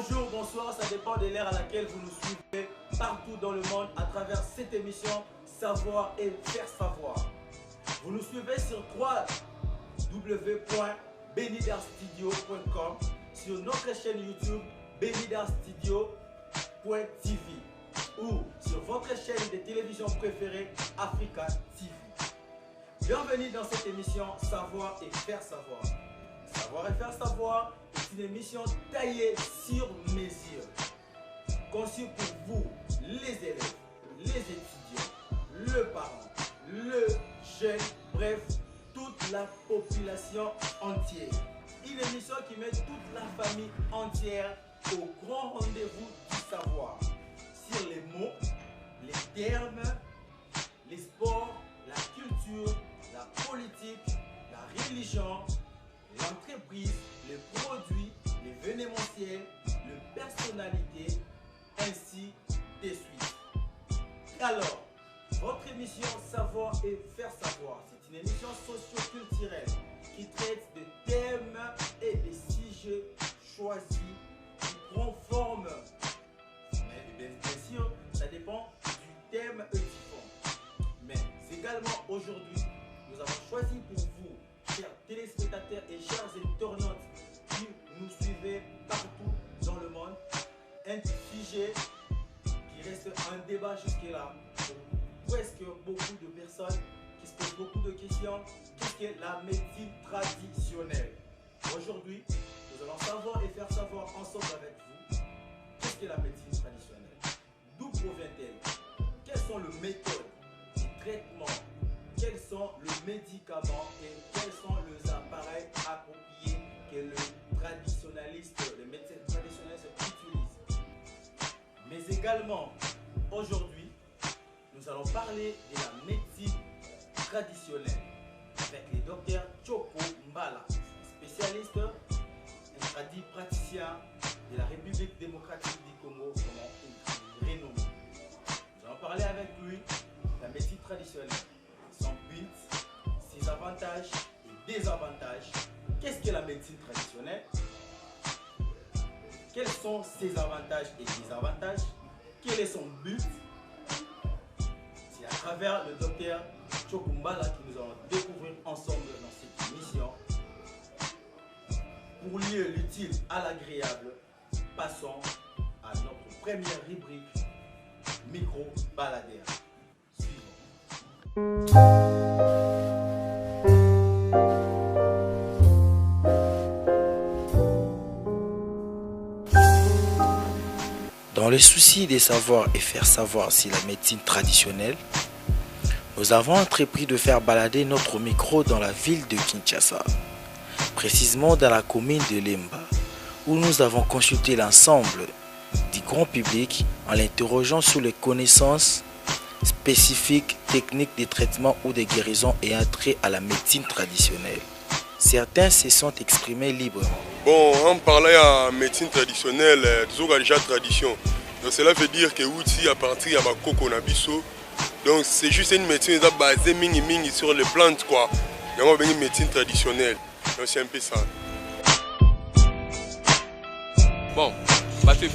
Bonjour, bonsoir, ça dépend de l'ère à laquelle vous nous suivez partout dans le monde à travers cette émission Savoir et faire savoir. Vous nous suivez sur www.benidarstudio.com, sur notre chaîne YouTube benidarstudio.tv ou sur votre chaîne de télévision préférée Africa TV. Bienvenue dans cette émission Savoir et faire savoir. Savoir et faire savoir est une émission taillée sur mesure, conçue pour vous, les élèves, les étudiants, le parent, le jeune, bref, toute la population entière. Une émission qui met toute la famille entière au grand rendez-vous du savoir sur les mots, les termes, les sports, la culture, la politique, la religion, l'entreprise, les produits, l'événementiel, les personnalités, ainsi de suite. Alors, votre émission Savoir et faire savoir, c'est une émission socio-culturelle qui traite de thèmes et de sujets choisis qui prend forme. Mais bien sûr, ça dépend du thème et du fond. Mais également aujourd'hui, nous avons choisi pour vous, chers téléspectateurs et chers internautes qui nous suivez partout dans le monde, un sujet qui reste un débat jusque-là pour presque beaucoup de personnes qui se posent beaucoup de questions. Qu'est-ce que la médecine traditionnelle? Aujourd'hui, nous allons savoir et faire savoir ensemble avec vous qu'est-ce que la médecine traditionnelle, d'où provient-elle, quelles sont les méthodes de traitement, quels sont les médicaments et quels sont les appareils appropriés que les médecins traditionnels utilisent. Mais également, aujourd'hui, nous allons parler de la médecine traditionnelle avec le docteur Tchoko Mbala, spécialiste, un praticien de la République démocratique du Congo, comment il est renommé. Nous allons parler avec lui de la médecine traditionnelle, son but, ses avantages et désavantages. Qu'est-ce que la médecine traditionnelle? Quels sont ses avantages et désavantages? Quel est son but? C'est à travers le docteur Tchoko Mbala que nous allons découvrir ensemble dans cette émission. Pour lier l'utile à l'agréable, passons à notre première rubrique, Micro Baladeur. Dans le souci de savoir et faire savoir si la médecine traditionnelle, nous avons entrepris de faire balader notre micro dans la ville de Kinshasa, précisément dans la commune de Lemba, où nous avons consulté l'ensemble du grand public en l'interrogeant sur les connaissances spécifiques, techniques de traitement ou de guérison et trait à la médecine traditionnelle. Certains se sont exprimés librement. Bon, en parlant de médecine traditionnelle, toujours déjà tradition. Donc cela veut dire que outil à partir de coco nabiso. Donc c'est juste une médecine basée mini sur les plantes quoi. Il y a une médecine traditionnelle. Donc c'est un peu ça. Bon, parce que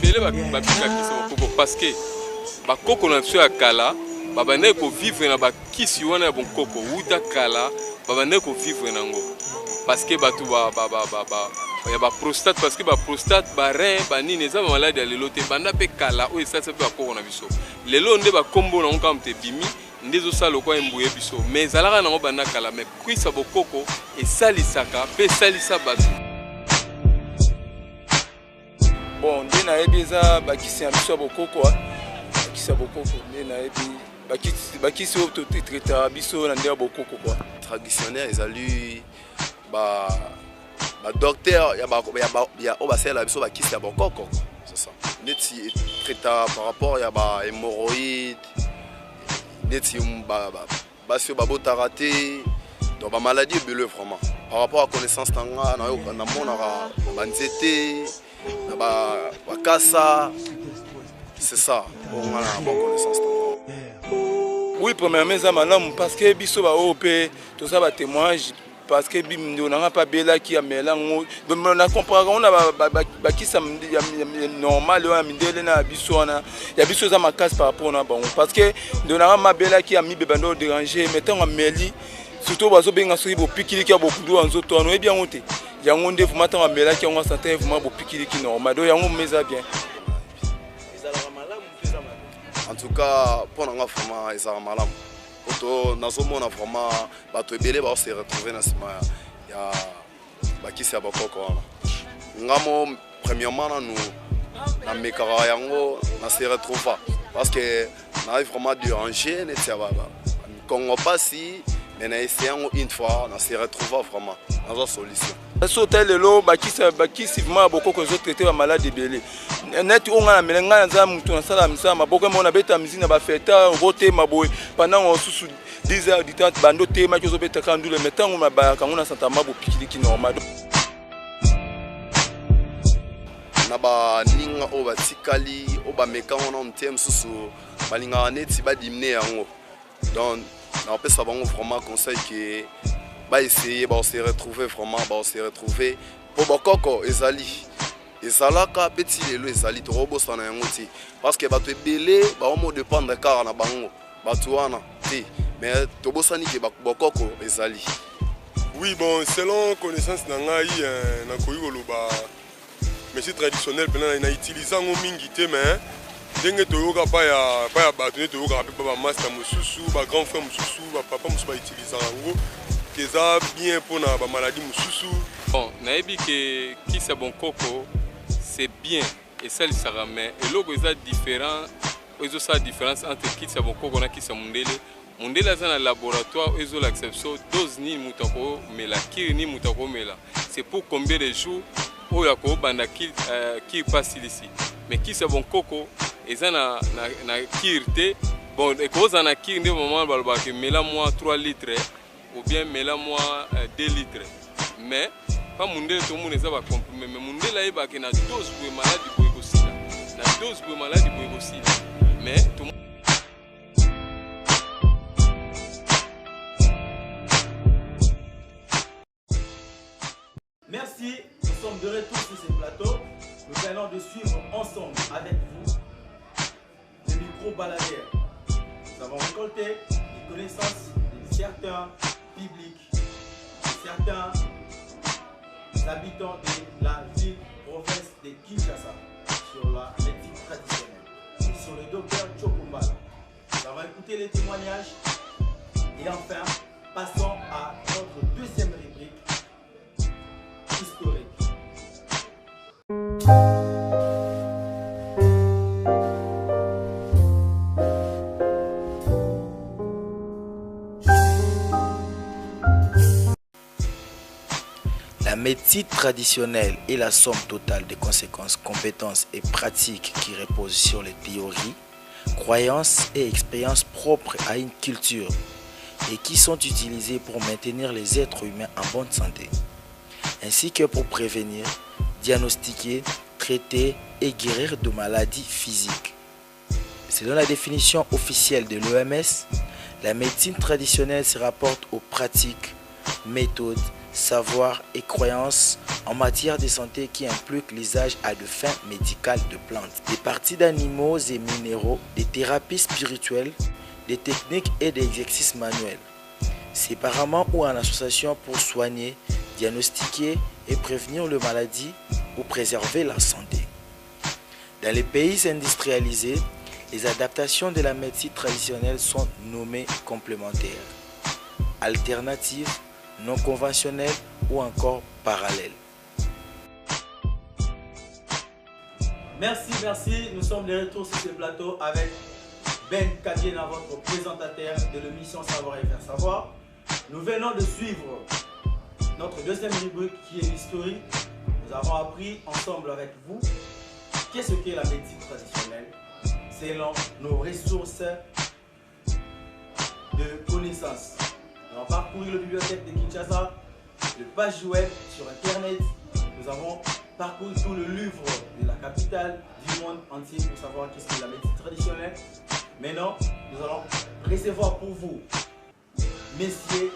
parce que coco na biso ya kala, babane ko vivre na bakisi wana bon coco uta kala, babane ko vivre nango. Parce que batu il y a prostate parce que prostate rein nini eza maladie ya lelo te banda pe kala oyo esasa pe bakoko na biso lelo nde bakombo na ngambo te bimi nde ezosala kwa embuye biso mais ezalaka nango banda kala mais kwisa bokoko esalisaka pe esalisa bato. Bon nde nayebi eza bakisi ya biso ya bokoko bakisi ya bokoko nde nayebi bakisi oyo totraitaka biso na nde ya bokoko kwa traditionnel ezali docteur ya obasela biso bakisi ya bokoko, c'est ça. Neti traita par rapport ya hémorroïdes, neti basi babotaka te, donc ba maladie ebele vraiment. Par rapport à connaissance tanga na monaka banzete na bakasa, c'est ça. On a la bonne connaissance tanga. Oui, premièrement ça malamu parce que biso ba OP tout ça ba témoignage parce que on n'a pas bela qui a mélange on a comparé on a qui ça normal on a mindele na bisona ya biso za makasi par rapport na bon parce que on a ma bela qui a mis bebando déranger mettons en meli surtout bazo benga suri bo pikili ki beaucoup d'eau en zoto on est bien monté yango nde vous m'attend bela qui on a santé vraiment bo pikili ki normal do yango meza bien en tout cas pour nga vraiment ezala malamu oto nazomona vraiment bato ebele ba se retrouver na sima ya bakisi ya bakoko wana ngamo premièrement na mekara yango na se retrouver parce que na vraiment déranger net ya baba Congo pasi mais na essayant une fois na se retrouver vraiment dans une solution sauter le lot bakisi vraiment beaucoup que traiter la maladie belé net on a melenga za mutu na sala misama boko mona beta mizina ba feta rote maboy pendant sous 10 heures du temps bando tema ki zo beta kandule metango mabaya kanguna santa mabo pikili ki normal na ba ninga o batikali o ba meka on en terme susu balinga neti ba dimne yango donc na pesa bango vraiment conseil que ba essayer ba se retrouver vraiment ba se retrouver pour bakoko ezali ezalaka petit lelo ezali to robosa na yango ti parce que bato ebele ba omo dépendre car na bango bato wana ti mais to bosani ke bakoko ezali. Oui, bon, selon connaissance na ngai na koyi koloba métier traditionnel pendant na utiliser ngo mingi te mais ndenge toyoka pa ya bato ne toyoka pe ba master mususu ba grand frère mususu ba papa mususu ba utiliser ngo keza bien pona ba maladie mususu. Bon, naebi que qui c'est bon coco c'est bien et ça ça ramène et logo est différent ils ont sa différence entre qui c'est bon coco na qui c'est mundele dans le laboratoire ils ont l'acception dose ni mutako mais la kir ni mutako mais là c'est pour combien de jours où la ko banda qui passe ici mais qui c'est bon coco et ça na kirte bon et cause na kir de moment balba que mais là moi 3 litres ou bien mais là moi 2 litres mais pas mundele tout le monde ça va comprimer mais mundele ba que na dose pour maladie pour aussi na dose pour maladie pour aussi mais tout merci, nous sommes de retour sur ce plateau. Nous allons de suivre ensemble avec vous le micro-baladeur. Nous avons récolté les connaissances de certains publics, de certains habitants de la ville province de Kinshasa sur la médecine traditionnelle et sur le docteur Chokumbala. Nous avons écouté les témoignages et enfin passons à notre deuxième rubrique historique. La médecine traditionnelle est la somme totale des conséquences, compétences et pratiques qui reposent sur les théories, croyances et expériences propres à une culture et qui sont utilisées pour maintenir les êtres humains en bonne santé, ainsi que pour prévenir, diagnostiquer, traiter et guérir de maladies physiques. Selon la définition officielle de l'OMS, la médecine traditionnelle se rapporte aux pratiques, méthodes, savoirs et croyances en matière de santé qui impliquent l'usage à de fins médicales de plantes, des parties d'animaux et minéraux, des thérapies spirituelles, des techniques et des exercices manuels, séparément ou en association pour soigner, diagnostiquer et prévenir les maladies ou préserver la santé. Dans les pays industrialisés, les adaptations de la médecine traditionnelle sont nommées complémentaires, alternatives, non conventionnelles ou encore parallèles. Merci. Nous sommes de retour sur ce plateau avec Ben Kadiena, votre présentateur de l'émission Savoir et Faire Savoir. Nous venons de suivre notre deuxième rubrique qui est l'historique. Nous avons appris ensemble avec vous qu'est-ce qu'est la médecine traditionnelle selon nos ressources de connaissances. Nous avons parcouru la bibliothèque de Kinshasa, le page web sur internet. Nous avons parcouru tout le livre de la capitale du monde entier pour savoir qu'est-ce qu'est la médecine traditionnelle. Maintenant, nous allons recevoir pour vous Messieurs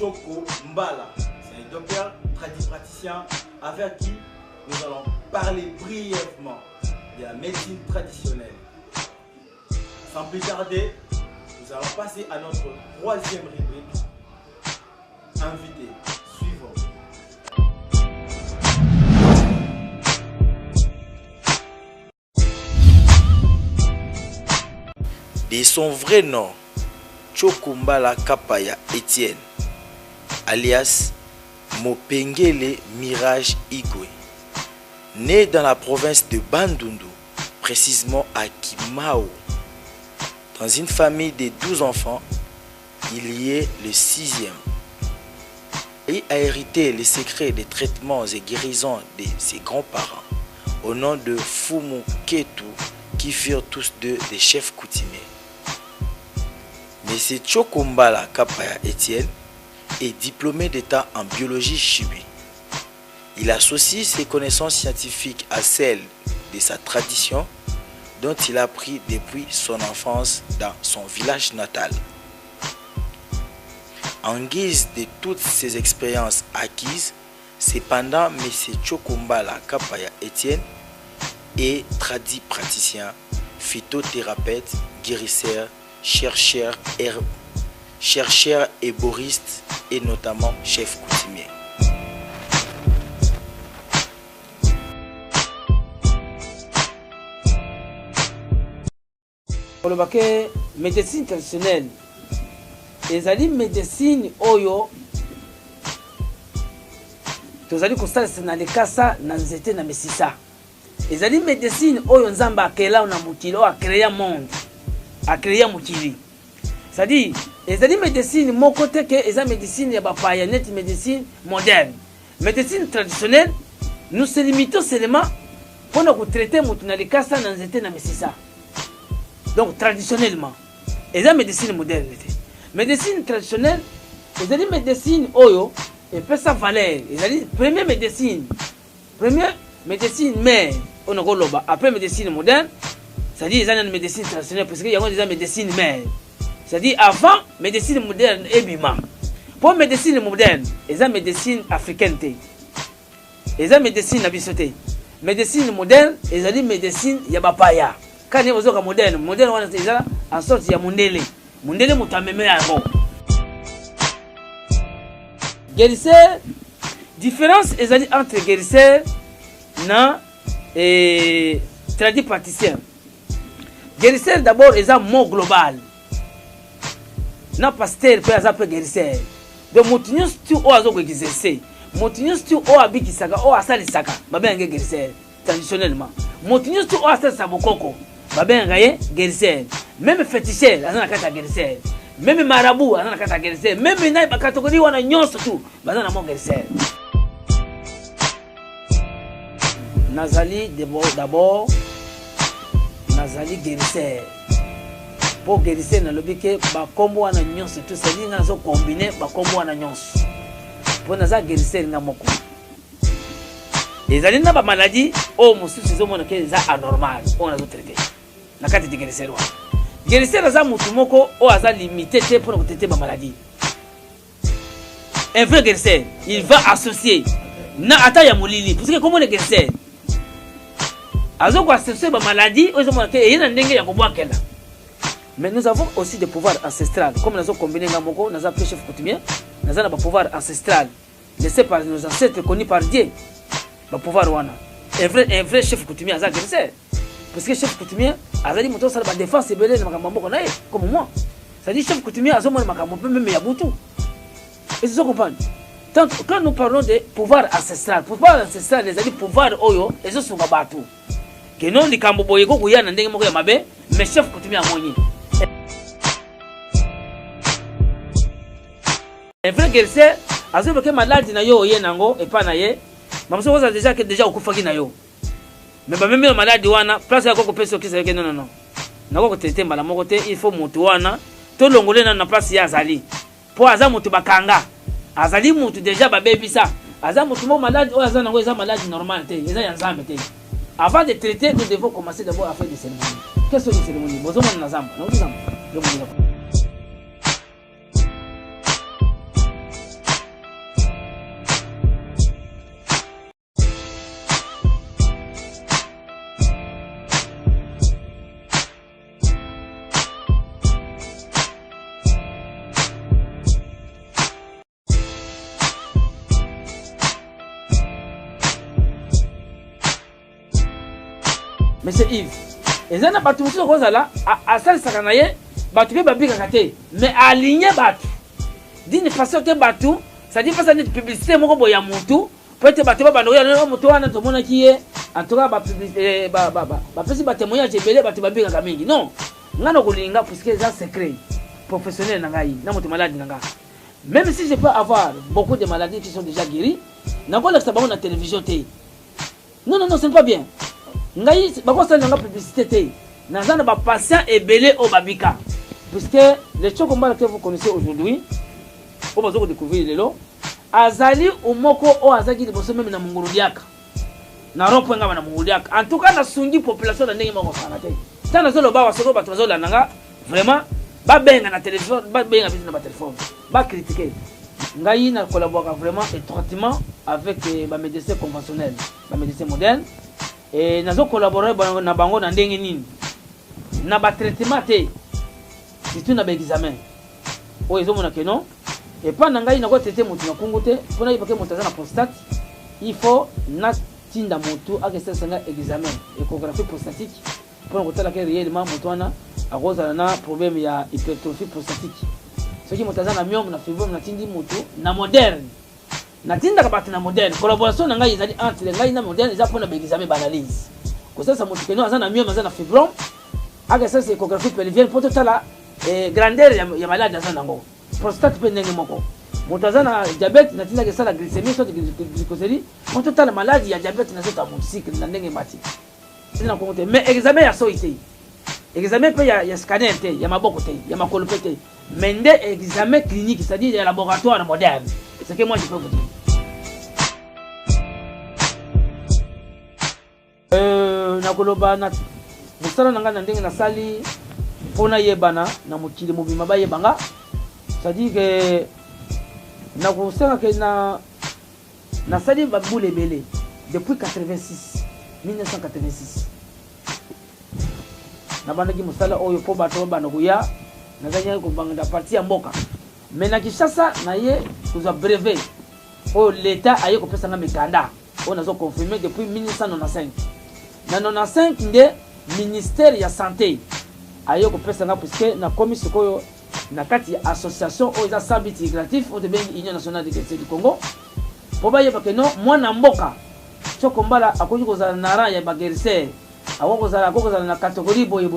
Choko Mbala. C'est un docteur tradipraticien avec qui nous allons parler brièvement de la médecine traditionnelle. Sans plus tarder, nous allons passer à notre troisième rubrique. Invité suivant. De son vrai nom, Choko Mbala Kapaya Etienne, alias Mopengele Mirage Igwe. Né dans la province de Bandundu, précisément à Kimao, dans une famille de 12 enfants, il y est le 6e. Il a hérité les secrets des traitements et guérisons de ses grands-parents au nom de Fumu Ketu, qui furent tous deux des chefs coutumiers. M. Choko Mbala Kapaya Etienne est diplômé d'État en biologie chimie. Il associe ses connaissances scientifiques à celles de sa tradition dont il a appris depuis son enfance dans son village natal. En guise de toutes ces expériences acquises, cependant M. Choko Mbala Kapaya Etienne est tradipraticien, phytothérapeute, guérisseur, chercheur herboriste et notamment chef coutumier. Pour le baquet, médecine traditionnelle, ezali médecine oyo tozali kosalisa na lekasa na nzete na mesisa. Ezali médecine oyo nzamba akela na mokili oyo akrea monde, akrea mokili. C'est-à-dire, ezali médecine moko te ke eza médecine ya bapaya net médecine moderne. Médecine traditionnelle, nous se limitons seulement pour nous traiter mutu na lekasa na nzete na mesisa. Donc traditionnellement, eza médecine moderne. Médecine traditionnelle, ezali médecine oyo et peut sa valeur. Ezali première médecine mère on a goloba. Après médecine moderne, c'est-à-dire ezali médecine traditionnelle parce que y a déjà médecine mère. C'est-à-dire avant médecine moderne ebima. Pour médecine moderne, ezali médecine africaine te. Ezali médecine nabisote. Médecine moderne, ezali médecine ya bapaya. Quand vous êtes moderne, on est déjà en sorte ya mundele. Mundele mutameme yango. Guérisseur, différence ezali entre guérisseur na et tradipraticien. Guérisseur d'abord est un mot global. Na pasteur peut être guérisseur. Donc motinus tu o azo exercer. Motinus tu o abikisaka o asalisaka. Babenge guérisseur traditionnellement. Motinus tu o asalisa bokoko. Babenge guérisseur. Même féticheur azana kata guérisseur. Même marabout azana kata guérisseur. Même na bakatokoli wana nyonso tu bazana mo guérisseur. Nazali d'abord nazali guérisseur. Pour guérisseur na lobike ba kombo wana nyonso tout ça dit nazo combiner ba kombo wana nyonso. Pour naza guérisseur nga moko. Ezali na ba maladie o mususu zo mona ke za anormal on nazo traiter. Na kati de guérisseur wa. Guérisseur za mutu moko o aza limité te pour traiter ba maladie. Un vrai guérisseur, il va associer na ata ya molili parce que comment le guérisseur azo ko associer ba maladie o zo mona ke yena ndenge ya kobwa kela. Mais nous avons aussi des pouvoirs ancestraux. Comme nous avons combiné Namoko, nous avons chef coutumier, nous avons des pouvoirs ancestraux. Laissés par nos ancêtres connus par Dieu. Le pouvoir wana. Un vrai chef coutumier, ça c'est parce que chef coutumier, azali moto ça la défense c'est belé makambo ko nae comme moi. Ça dit chef coutumier azo mona makambo même yabutu. Et c'est ça comprendre. Quand nous parlons de pouvoir ancestral, pouvoir ancestral les pouvoir oyo, ezo sunga batu. Que non likambo boyeko kuyana ndenge moko ya mabe, mais chef coutumier amonyi. Un vrai guérisseur, azo que malade na yo yenango et pas na ye. Mamso vous a déjà okufaki na yo. Mais ba même malade wana place ya koko peso kisa yake non. Na ko traiter mala moko te, il faut mutu wana to longole na place ya azali. Po aza mutu bakanga. Azali mutu déjà ba bebisa. Aza mutu mo malade o aza nango eza malade normal te, eza ya nzambe te. Avant de traiter, nous devons commencer d'abord à faire des cérémonies. Quelles sont les cérémonies? Bozo na nzamba, na nzamba. monsieur Yves eza na bato mosusu kozala asalisaka na ye bato mpe babikaka te mais aligné bato d'une façon te bato c'est-à-dire pas ça net publicité moko boya mutu peut-être bato babanda oya mutu wana tomonaki ye en tout cas bapublicité bapesi batémoignage ebele bato babikaka mingi non nga na kolinga puisque eza secret professionnel na ngai na moto malade na nga même si je peux avoir beaucoup de maladies qui sont déjà guéries nakolakisa bango na télévision te non ce n'est pas bien ngai bakosala nga publicité te naza na bapatient ebele o babika puisque le chokombala que vous connaissez aujourd'hui o bazo ko découvrir lelo azali umoko o azaki liboso même na mungululiaka na ropo ngaba na mungululiaka en tout cas na sungi population na ndenge moko fana te tana zolo ba wasoko bato bazo lananga vraiment ba benga na télévision ba benga biso na ba téléphone ba critiquer ngai na collaborer vraiment étroitement avec ba médecins conventionnels ba médecins modernes et nazo collaborer na bango na ndenge nini na ba traitement te surtout na ba examen o ezomona que non et pas ngai na ko traiter mutu na kungu te pona yibake mutu za na prostate il faut na tinda mutu akesa sanga examen échographie prostatique pour kotala que réellement mutu wana akoza na problème ya hypertrophie prostatique ce qui mutu za na myome na fibrome na tindi mutu na moderne na tinda ka batina moderne collaboration na ngai ezali entre ngai na moderne za pona ba examen banalise ko sasa mutu keno za na myome za na fibrome akesa échographie pelvienne pour totala grandeur ya malade za nango prostate pe ndenge moko moto aza na diabète na tinda kesala glycémie soit glycosérie on total maladie ya diabète na sota cycle na ndenge mati tina ko te mais examen ya soité examen pe ya scanner te ya maboko te ya makolo pe te mais nde examen clinique c'est-à-dire ya laboratoire moderne c'est que moi je peux vous dire na koloba na musala nanga na ndenge na sali pona yebana na mukili mobima ba yebanga c'est-à-dire que na kosala que na sali baboule ebele depuis 1986 na bandaki musala oyo po bato bana kuya na ganya ko banga partie ya mboka mais na Kinshasa na ye kuza brevet o l'état aye ko pesa nga mikanda on a confirmé depuis 1995 na 95 nde ministère ya santé aye ko pesa nga puisque na commission koyo na kati association o eza sabiti gratif o de bengi Union nationale de cancer du Congo po ba yeba que non mwana mboka choko mbala akoji kozala na rang ya baguerrier akokozala na catégorie boye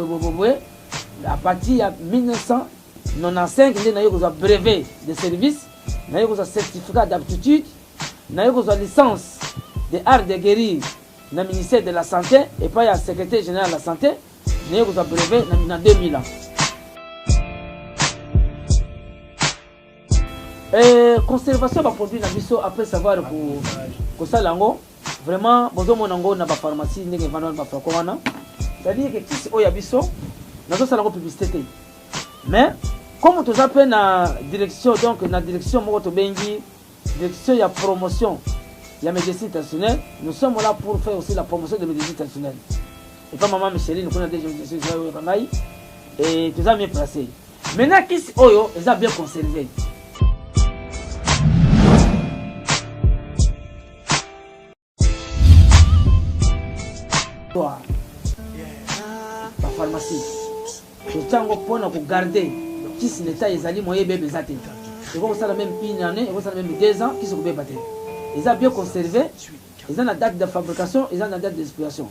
à partir ya 1995 nde na yo kozwa brevet de service na yo kozwa certificat d'aptitude na yo kozwa licence de art de guérir na ministère de la santé et pas ya secrétaire général de la santé na yo kozwa brevet na 2000 ans. Conservation ba produit na biso après savoir ko salango vraiment bozo monango na ba pharmacie ndenge vendre ba flacon wana c'est-à-dire que kisi oya biso nazo salango publicité mais comme tu appelles na direction donc na direction moko to bengi direction ya promotion ya médecine traditionnelle nous sommes là pour faire aussi la promotion de médecine traditionnelle et pas maman Micheline qu'on a déjà médecine traditionnelle et tout ça bien placé maintenant kisi oyo ils a bien conservé. La pharmacie totango pona ko garder kisi l'état ezali moyen bébé zate et vous ça la même une année et vous ça la même 2 ans qui se bébé baté ils a bien conservé ils ont la date de fabrication ils ont la date d'expiration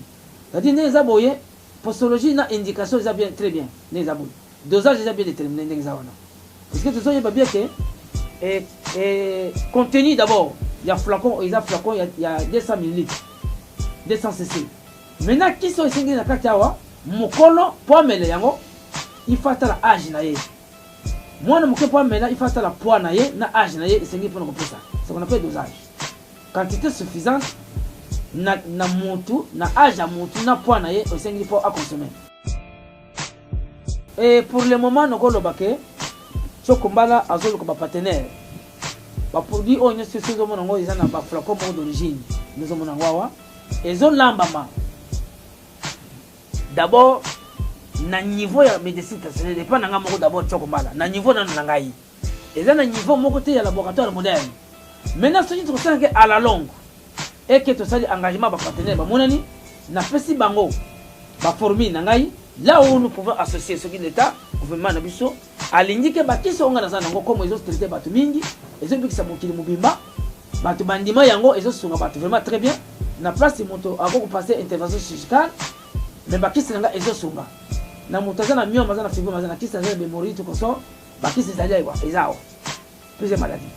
c'est-à-dire les aboyé posologie na indication ils a bien très bien les aboyé dosage ils a bien déterminé les awana parce que tout ça il va bien que et contenu d'abord il y a flacon ils a flacon il y a 200 ml 200 cc. Maintenant qui sont ici na katawa mukolo po mele yango il faut la âge na ye mwana muke po mele il faut la poids na ye na âge na ye esengi pour ko ça ce qu'on appelle dosage quantité suffisante na mutu na âge à mutu na poids na ye esengi pour à consommer et pour le moment noko lobake chokombala azolo ko ba partenaire ba produit on est sur ce monango ils en ba flacon d'origine nous sommes monango wa ezo lambama d'abord na niveau ya médecine traditionnelle dépend nanga moko d'abord chokombala na niveau na ngai eza na niveau moko te ya laboratoire moderne maintenant ce qui te sent que à la longue et que to sali engagement ba partenaire ba monani na pesi bango baformi na ngai là où nous pouvons associer ce qui l'état gouvernement na biso alingi ke bakisa onga na zana ngo comme ezo traiter batu mingi ezo bikisa mokili mobimba batu bandima yango ezo sunga batu vraiment très bien na place moto ako passer intervention chirurgicale mais bakisa nga ezo sunga na motaza na mio mazana figo mazana kisa za memory tout comme ça bakisa zalia quoi ezao plusieurs maladies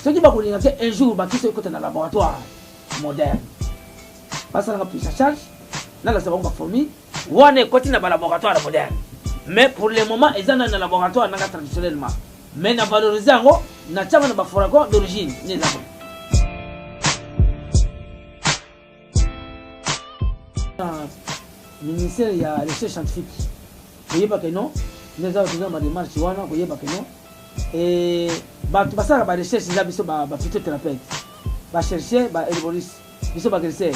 ce qui va kolinga ke un jour bakisa ko na laboratoire moderne parce que la prise en charge dans la seconde formule on est côté na laboratoire moderne mais pour le moment ils ont un laboratoire nanga traditionnellement mais na valoriser ngo na chama na baforako d'origine ni za ministère ya recherche scientifique koyeba que non nous avons besoin de démarche wana koyeba que non et ba basaka ba recherche za biso ba phytothérapeute ba chercher ba herboriste biso ba gresser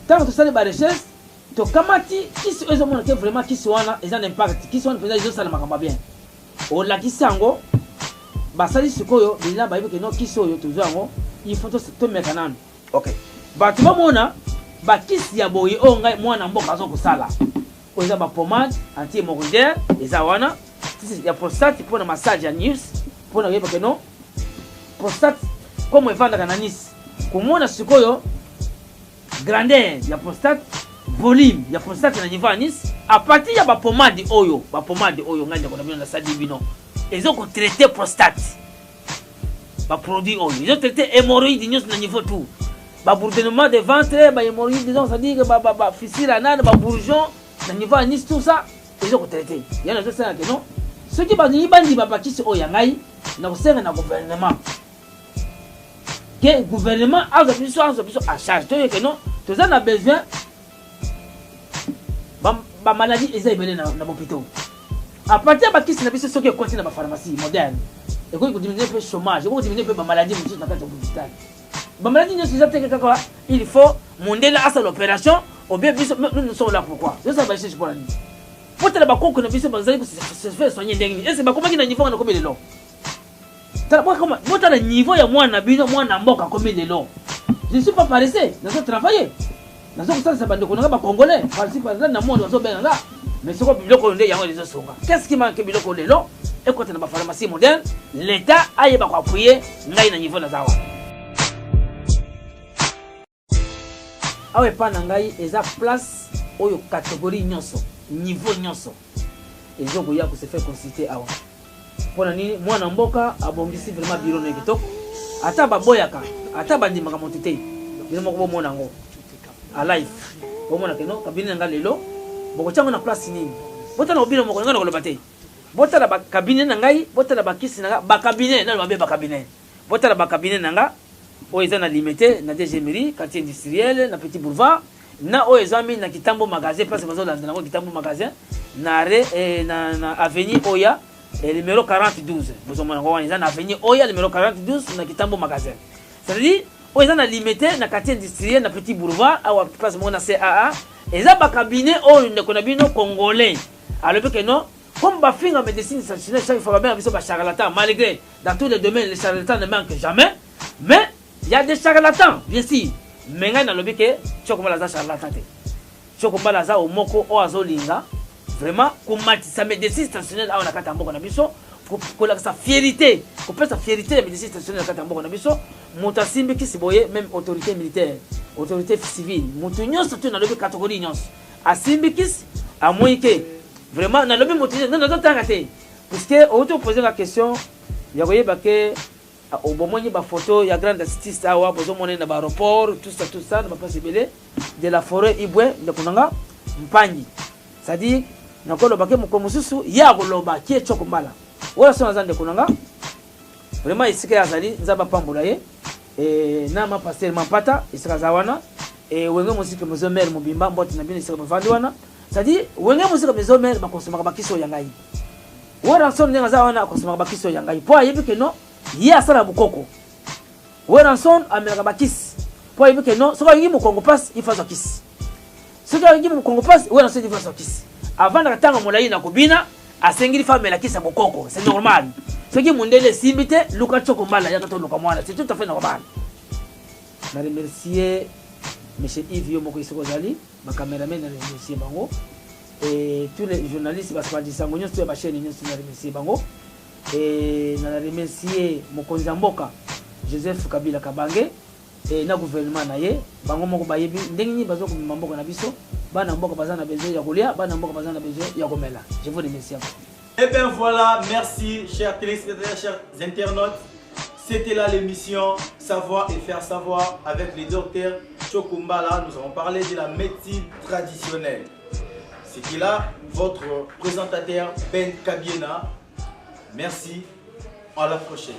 tant que ça ba recherche to kamati kisi ezo mona ke vraiment kisi wana eza un impact kisi wana peza ezo sala makamba bien o la kisango basali sikoyo bila ba yebeke no kisi oyo tuzango il faut to meka nanu okay ba tu mona ba kisi ya boye o ngai mwana mboka zo kusala o eza ba pomade anti hémorroïdaire eza wana kisi ya prostate pour na massage ya news pour na yebeke no prostate comme evanda kana nis kumona sikoyo grandeur ya prostate volume ya prostate na niveau anis à partir ya ba pomade oyo nganja ko na bino na sadi bino ezo ko traiter prostate ba produit oyo ezo traiter hémorroïde nyos na niveau tout ba bourdonnement de ventre ba hémorroïde disons ça dit que ba fissure anale ba bourgeon na niveau anis tout ça ezo ko traiter yana zo ça que non ce qui ba ni bandi ba bakisi oyo ngai na ko senga na gouvernement que gouvernement a besoin à charge to que non tous en a besoin ba maladie ezabele na hôpital à partir ba kisi na biso soki continue na ba pharmacie moderne et ko diminuer peu chômage ko diminuer peu ba maladie mutu na kati hôpital ba maladie ne sont pas quoi il faut mondela asa l'opération ou bien biso nous sommes là pourquoi je ça va chercher pour la nuit pour te ba koko na biso ba zali ko se faire soigner ndenge et c'est ba komaki na niveau na komele lo tala ba comment mota na niveau ya mwana bino mwana mboka komele lo je ne suis pas paresseux je dois travailler na zo kusala sabande ko nga ba congolais participe na monde zo benga mais ce ko biloko nde yango les songa qu'est-ce qui manque biloko lelo et côté na ba pharmacie moderne l'état aye ba ko appuyer ngai na niveau na zawa awe pa na ngai eza place oyo catégorie nyonso niveau nyonso ezo ko ya ko se fait consulter awa pona nini mwana mboka abongisi vraiment biro na kitoko ata baboyaka ata bandimaka motete bino moko bomona ngo à life bomona ke no kabine nga lelo boko chango na place nini bota na obino moko nga na koloba te bota na ba kabine na ngai bota na ba kisi na ba kabine na ba be ba kabine bota na ba kabine na nga o eza na limité na DGMRI quartier industriel na petit boulevard na o eza mi na Kitambo magasin place bazo la na Kitambo magasin na na avenue Oya numéro 4012 bozo mona ngo eza na avenue Oya numéro 4012 na Kitambo magasin c'est-à-dire o eza na limité na quartier industriel na petit boulevard awa place mona CAA eza ba cabinet o ndeko na bino congolais alors que non comme ba finga médecine traditionnelle chaque fois bien biso ba charlatan malgré dans tous les domaines les charlatans ne manquent jamais mais il y a des charlatans bien sûr mais ngai na lobi ke choko malaza charlatan te choko malaza o moko o azolinga vraiment komatisa médecine traditionnelle awa na kata mboka na biso ko la sa fierté ko pesa fierté de médecine traditionnelle na kata mboka na biso moto asimbi kisi boye même autorité militaire autorité civile moto nyonso tu na lobi catégorie nyonso asimbi kisi à moins que vraiment na lobi moto non non tanga te parce que on te poser la question ya koyeba ke au bomoni ba photo ya grande artiste awa bozo mona na ba aéroport tout ça na ba possibilité de la forêt ibwe de kunanga mpangi c'est-à-dire na ko loba ke mukomususu ya ko loba ki choko mbala wala sona zande kunanga vraiment isika ya zali nzaba pambola ye na ma pasteur mapata isika zawana wenge musika mozomer mobimba mboti na bino isika bavandi wana c'est-à-dire wenge musika mozomer ba consommer ba kiso ya ngai wala sona ndenga zawana consommer ba kiso ya ngai po ayebi ke no ya sala bukoko wala sona amela ba kisi po ayebi ke no soka yingi mu Congo pass ifaza kisi soka yingi mu Congo pass wala sona ifaza kisi avant de tanga molai na kobina asengili femme la kisa bokoko c'est normal ce qui mondele simbite luka choko mbala ya kato luka mwana c'est tout à fait normal na remercier monsieur Yves Yomoko isoko zali ba cameraman na remercier bango et tous les journalistes parce que Sango nyonso ya ba chaîne nyonso na remercier bango et na remercier mokonzi mboka Joseph Kabila Kabange et na gouvernement na ye bango moko bayebi ndenge ni bazo ko mboka na biso bana mboka bazana besoin ya kolia bana mboka bazana besoin ya komela. Je vous remercie. Et bien voilà, merci chers téléspectateurs, chers internautes. C'était là l'émission Savoir et faire savoir avec le docteur Chokumbala. Nous avons parlé de la médecine traditionnelle. C'était là votre présentateur Ben Kabiena. Merci, à la prochaine.